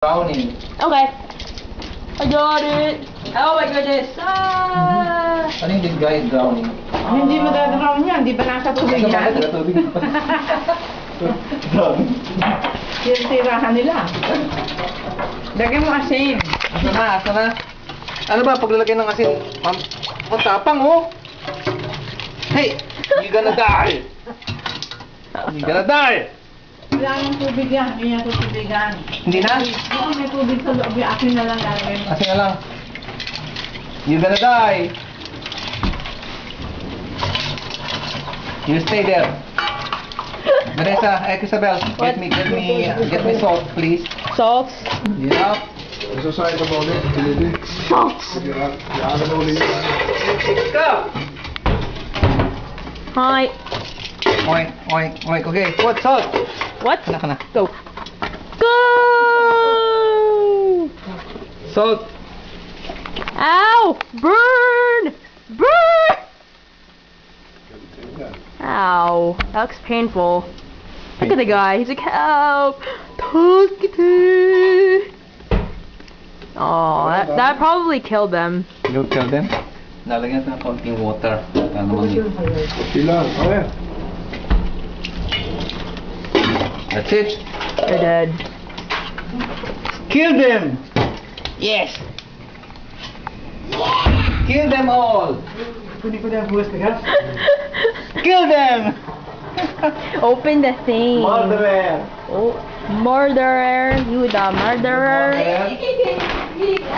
Brownie. Okay. I got it. Oh my goodness. Ano yung dried brownie? Hindi madadrown yan, di ba nasa tubig yan? Tirahan nila. Lagyan mo asin. Asa na? Ano ba paglalagay ng asin? Ang tapang oh! Hey! You gonna die! You gonna die! Wala nang tubig yan, hindi niya tutubigan. Hindi na? Oo, may tubig sa loob, yung asin na lang lalagay mo. Asin na lang. You gonna die! You stay there. Vanessa, Isabel, get me salt, please. Salt. Yeah. Zo zei het al net, jullie. Salt. Ja, dat wil ik niet. Go! Hi. Oink, oink, oink. Okay, what salt? What? Kana. Go. Go! Salt. Ow! Burn! Burn! Ow. That looks painful. Look at the guy. He's like, help! Oh, that probably killed them. You kill them? Nalagyan natin ng konting water. Para naman Ilan, oh yeah. That's it. They're dead. Kill them! Yes! Kill them all! Kill them! Open the thing. Murderer! Oh, murderer. You the murderer. Murderer.